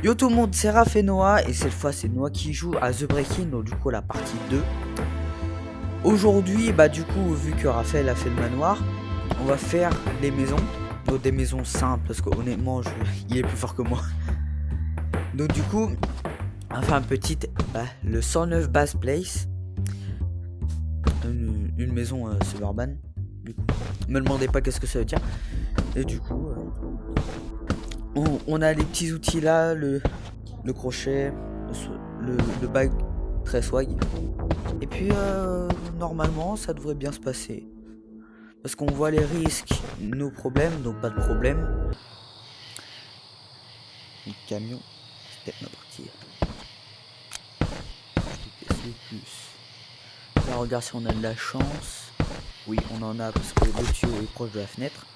Yo tout le monde, c'est Raph et Noah, et cette fois c'est Noah qui joue à The Breaking, donc du coup la partie 2. Aujourd'hui, du coup, vu que Raphaël a fait le manoir, on va faire les maisons, donc des maisons simples, parce qu'honnêtement, il est plus fort que moi. Donc du coup, on va faire un petit, le 109 Bass Place, une maison suburban, du coup. Me demandez pas qu'est-ce que ça veut dire. Et du coup, on a les petits outils là, le crochet, le bag très swag. Et puis normalement ça devrait bien se passer. Parce qu'on voit les risques, nos problèmes, donc pas de problème. Le camion, c'est peut-être ma partie. Je déteste plus. Là regarde si on a de la chance. Oui on en a parce que le tuyau est proche de la fenêtre.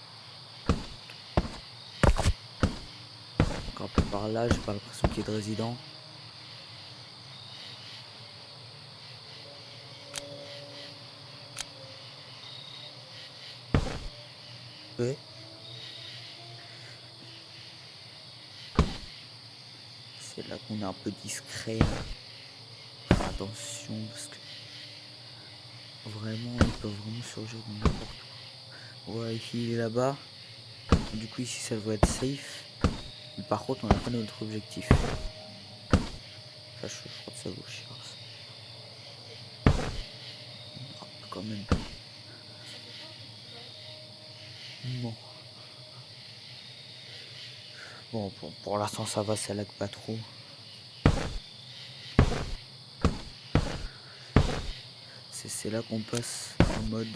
Encore un peu par là, j'ai pas l'impression qu'il y ait de résidents. Ouais. C'est là qu'on est un peu discret. Faire attention parce que vraiment ils peuvent vraiment surgir de n'importe où. Ouais, il est là-bas. Du coup ici ça devrait être safe. Mais par contre on n'a pas notre objectif. Ça je crois que ça vaut cher. Oh, quand même. Bon. Bon pour l'instant ça va, ça lag pas trop. C'est là qu'on passe en mode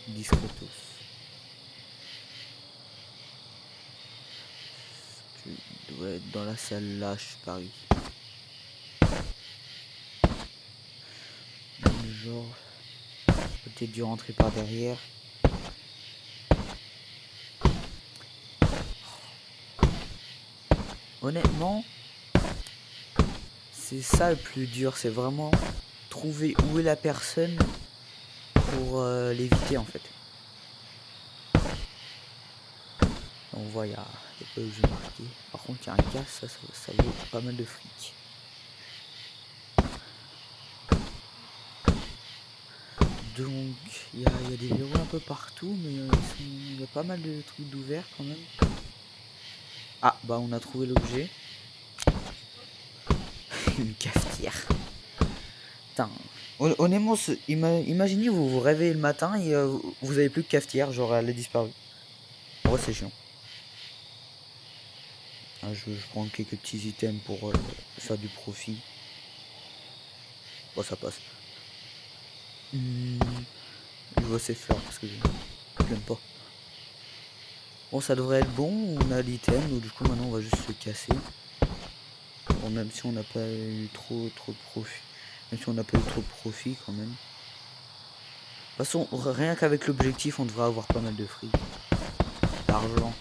discretos. Tu dois être dans la salle là, je parie. Genre, peut-être dû rentrer par derrière. Honnêtement, c'est ça le plus dur, c'est vraiment trouver où est la personne pour l'éviter en fait. On voit, il y a pas où j'ai marqué. Par contre, il y a un casse, ça vaut pas mal de fric. Donc, il y a des verrous un peu partout, mais il y a pas mal de trucs d'ouvert quand même. Ah, on a trouvé l'objet. Une cafetière. Putain. Honnêtement, imaginez vous vous réveillez le matin et vous avez plus de cafetière, genre elle a disparu. En vrai, c'est chiant. Je prends quelques petits items pour faire du profit. Bon, ça passe. Je vois ces fleurs parce que j'aime pas. Bon, ça devrait être bon. On a l'item, donc du coup maintenant on va juste se casser. Bon, même si on n'a pas eu trop de profit. Même si on n'a pas eu trop de profit quand même. De toute façon, rien qu'avec l'objectif, on devrait avoir pas mal de fric. D'argent.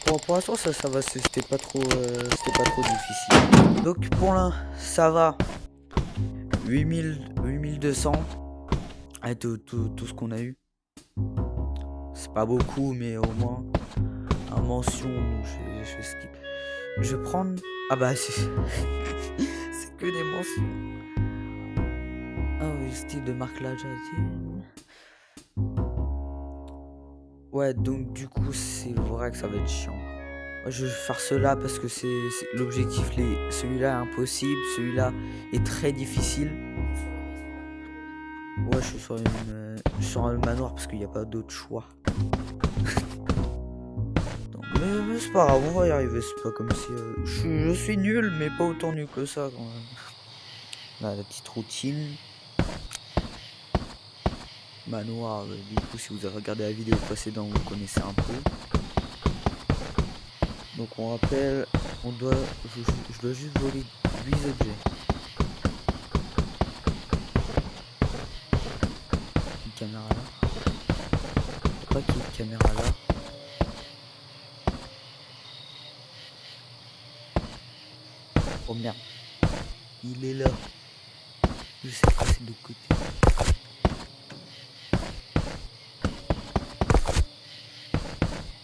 Bon, pour l'instant ça va, c'était pas trop difficile. Donc pour l'un, ça va. 8200 avec tout ce qu'on a eu. C'est pas beaucoup, mais au moins un mention. Je vais skip. Je vais prendre. C'est c'est que des mentions. Ah oui, style de Marc Laja. Ouais, donc du coup c'est vrai que ça va être chiant. Je vais faire cela parce que c'est l'objectif. Celui-là est impossible, celui-là est très difficile. Ouais, je suis sur un manoir parce qu'il n'y a pas d'autre choix. Mais c'est pas grave, on va y arriver. C'est pas comme si je suis nul, mais pas autant nul que ça quand même. Là, la petite routine. Manoir, du coup, si vous avez regardé la vidéo précédente, vous connaissez un peu. Donc on rappelle, je dois juste voler 8 objets. Une caméra là. Pas qu'il y ait une caméra là. Oh merde. Il est là. Je sais pas, c'est de l'autre côté.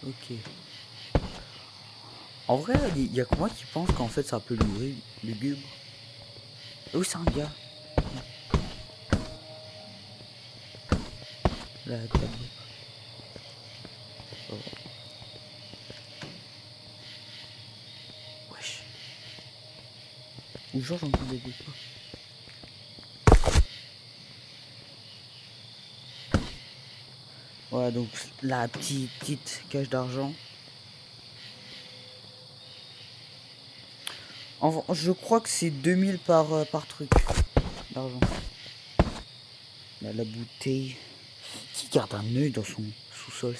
Ok. En vrai, il y a que moi qui pense qu'en fait c'est un peu lugubre. Oui, c'est un gars. La table. Oh. Wesh. Ou genre j'entendais des pas. Voilà, donc la petite cache d'argent. Je crois que c'est 2000 par truc d'argent. La bouteille qui garde un œil dans son sous-sol.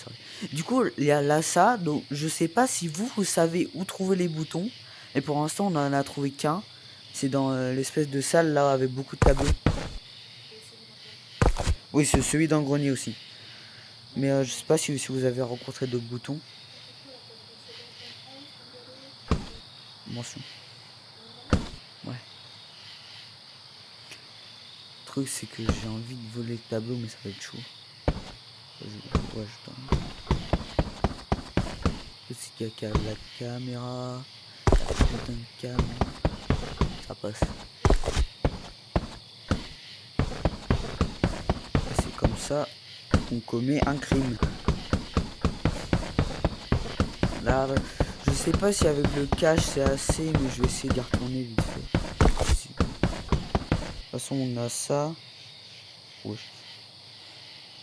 Du coup, il y a là ça. Donc, je sais pas si vous savez où trouver les boutons. Et pour l'instant, on en a trouvé qu'un. C'est dans l'espèce de salle là avec beaucoup de tableaux. Oui, c'est celui dans le grenier aussi. Mais je sais pas si vous avez rencontré d'autres boutons. Mention. Ouais. Le truc, c'est que j'ai envie de voler le tableau, mais ça va être chaud. Ouais, je t'en... Aussi qu'il y a la caméra. Putain de cam. Ça passe. C'est comme ça qu'on commet un crime. Là, je sais pas si avec le cache c'est assez, mais je vais essayer d'y retourner vite fait. De toute façon, on a ça. Ouais.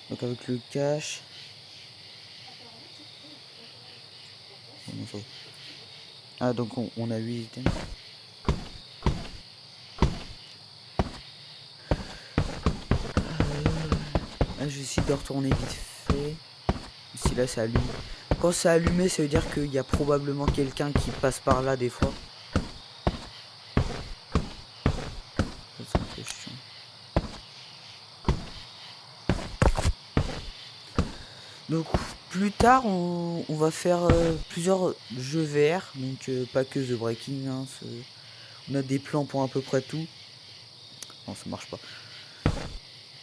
Donc avec le cache. Ah, donc on a 8 items. Là, je vais essayer de retourner vite fait. Ici, là, c'est allumé. Quand c'est allumé, ça veut dire qu'il y a probablement quelqu'un qui passe par là des fois. C'est un peu chiant. Donc plus tard on va faire plusieurs jeux VR, donc pas que The Breaking, hein, on a des plans pour à peu près tout. Non, ça marche pas.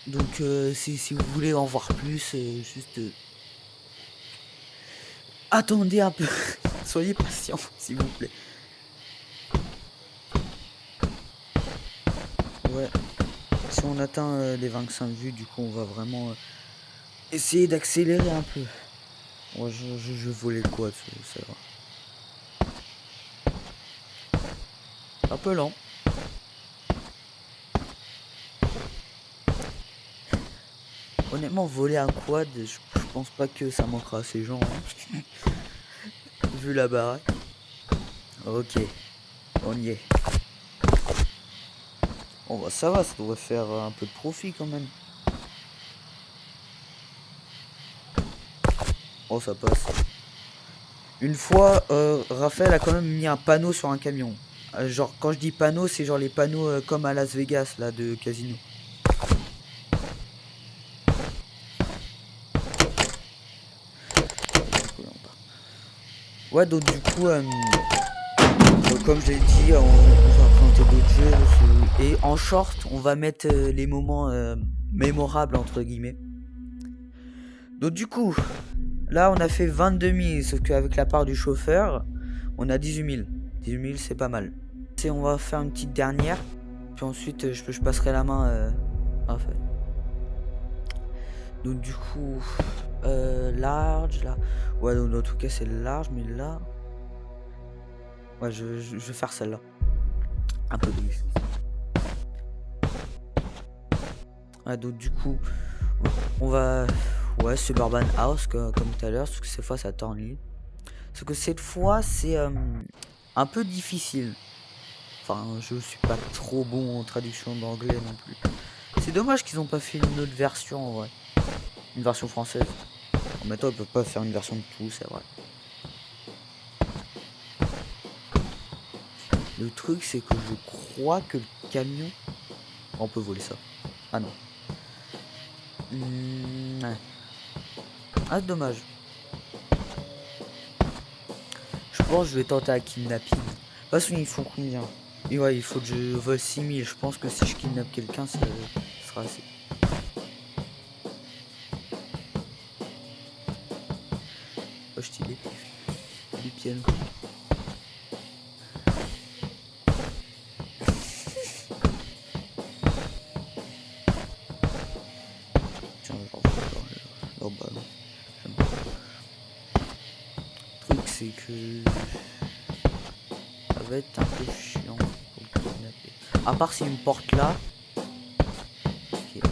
Donc si vous voulez en voir plus, juste attendez un peu. Soyez patient s'il vous plaît. Ouais, si on atteint les 25 vues, du coup on va vraiment essayer d'accélérer un peu. Ouais, je volais quoi, c'est vrai. Un peu lent. Honnêtement, voler un quad, je pense pas que ça manquera à ces gens. Hein. Vu la baraque. Ok, on y est. Bon bah ça va, ça devrait faire un peu de profit quand même. Oh, ça passe. Une fois, Raphaël a quand même mis un panneau sur un camion. Genre, quand je dis panneau, c'est genre les panneaux comme à Las Vegas, là, de casino. Ouais, donc du coup, comme je l'ai dit, on va présenter d'autres jeux. Et en short, on va mettre les moments mémorables, entre guillemets. Donc du coup, là, on a fait 22 000, sauf qu'avec la part du chauffeur, on a 18 000. 18 000, c'est pas mal. On va faire une petite dernière, puis ensuite, je passerai la main à Raphaël. Donc du coup, large, là. Ouais, donc en tout cas, c'est large, mais là... Ouais, je vais faire celle-là. Un peu de risque. Ouais, donc du coup, on va... Ouais, Suburban House, comme tout à l'heure, parce que cette fois, ça tourne libre. Parce que cette fois, c'est un peu difficile. Enfin, je suis pas trop bon en traduction d'anglais non plus. C'est dommage qu'ils ont pas fait une autre version, en vrai. Une version française. En même temps, ils peuvent pas faire une version de tout, c'est vrai. Le truc, c'est que je crois que le camion... On peut voler ça. Ah non. Ouais. Ah, dommage. Je pense que je vais tenter un kidnapping. De toute façon, ils font combien? Et ouais, il faut que je vole 6000. Je pense que si je kidnappe quelqu'un, ça sera assez. Oh, stylé. Du piano. Tiens, leur ballon. J'aime pas. Le truc, c'est que ça va être un peu chiant pour le kidnapper. À part s'il me porte là. Ok.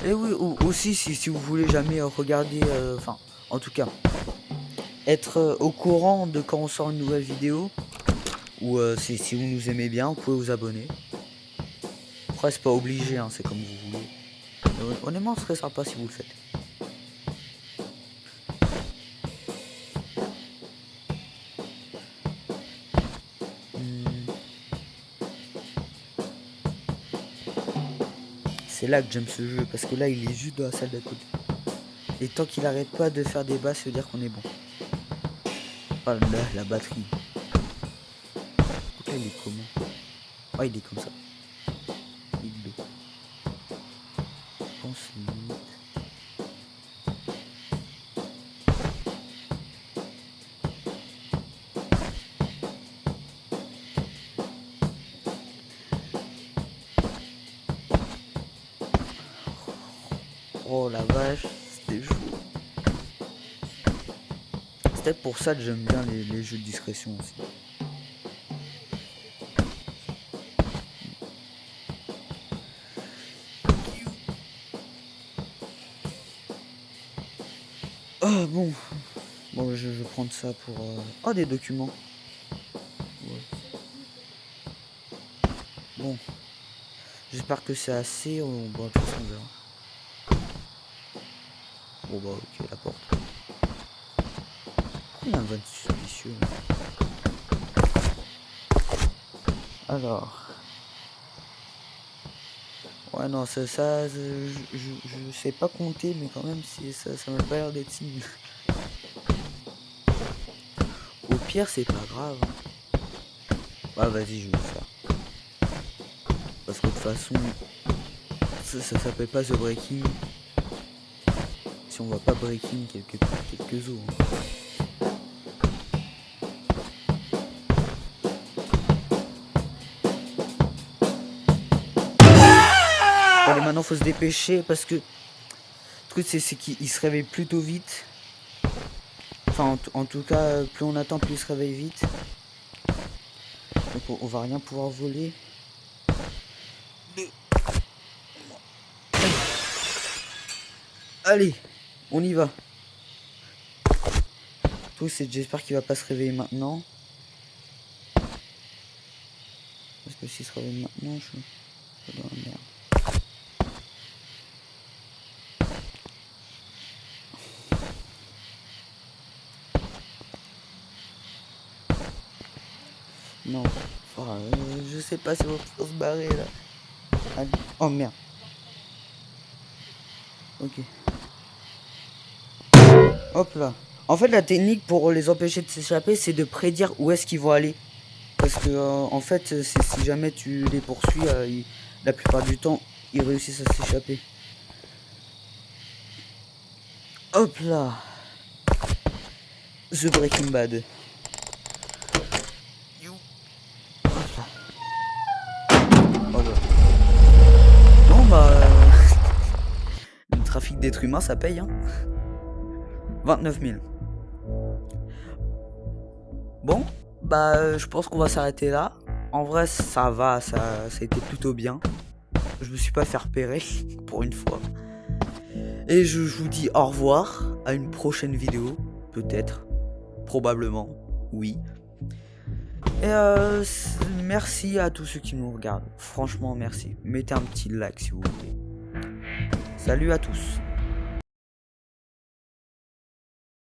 Et oui, aussi, si vous voulez jamais regarder, enfin, en tout cas, être au courant de quand on sort une nouvelle vidéo, ou si vous nous aimez bien, vous pouvez vous abonner. Après, c'est pas obligé, hein, c'est comme vous voulez. Mais honnêtement, ce serait sympa si vous le faites. C'est là que j'aime ce jeu, parce que là, il est juste dans la salle d'à côté. Et tant qu'il arrête pas de faire des basses, ça veut dire qu'on est bon. Oh là, la batterie. Pourquoi il est comment? Oh, il est comme ça. Il est. Je pense limite. Oh la vache, c'était chaud. C'est peut-être pour ça que j'aime bien les jeux de discrétion aussi. Ah bon. Bon, je vais prendre ça pour... Oh, des documents. Ouais. Bon. J'espère que c'est assez. Bon, de toute façon, on verra. Bon bah ok, la porte. Pourquoi il y a un van suspicieux là? Alors. Ouais non, ça je sais pas compter, mais quand même si ça m'a pas l'air d'être si nul. Au pire c'est pas grave. Ah vas-y, je vais le faire. Parce que de toute façon ça s'appelle pas The Breaking si on va pas breaking quelques os. Allez, maintenant faut se dépêcher parce que le truc c'est qu'il se réveille plutôt vite. Enfin en tout cas plus on attend plus il se réveille vite. Donc on va rien pouvoir voler. Allez, on y va. Tout c'est j'espère qu'il va pas se réveiller maintenant. Parce que s'il se réveille maintenant, je suis dans la merde. Non, enfin, je sais pas si on va pouvoir se barrer là. Allez. Oh merde. Ok. Hop là. En fait, la technique pour les empêcher de s'échapper, c'est de prédire où est-ce qu'ils vont aller. Parce que, en fait, si jamais tu les poursuis, la plupart du temps, ils réussissent à s'échapper. Hop là. The Breaking Bad. Hop là. Oh là. Bon bah... le trafic d'êtres humains, ça paye, hein. 29 000. Bon, bah je pense qu'on va s'arrêter là. En vrai, ça va, ça a été plutôt bien. Je me suis pas fait repérer pour une fois. Et je vous dis au revoir à une prochaine vidéo, peut-être, probablement, oui. Et merci à tous ceux qui nous regardent. Franchement, merci. Mettez un petit like si vous voulez. Salut à tous.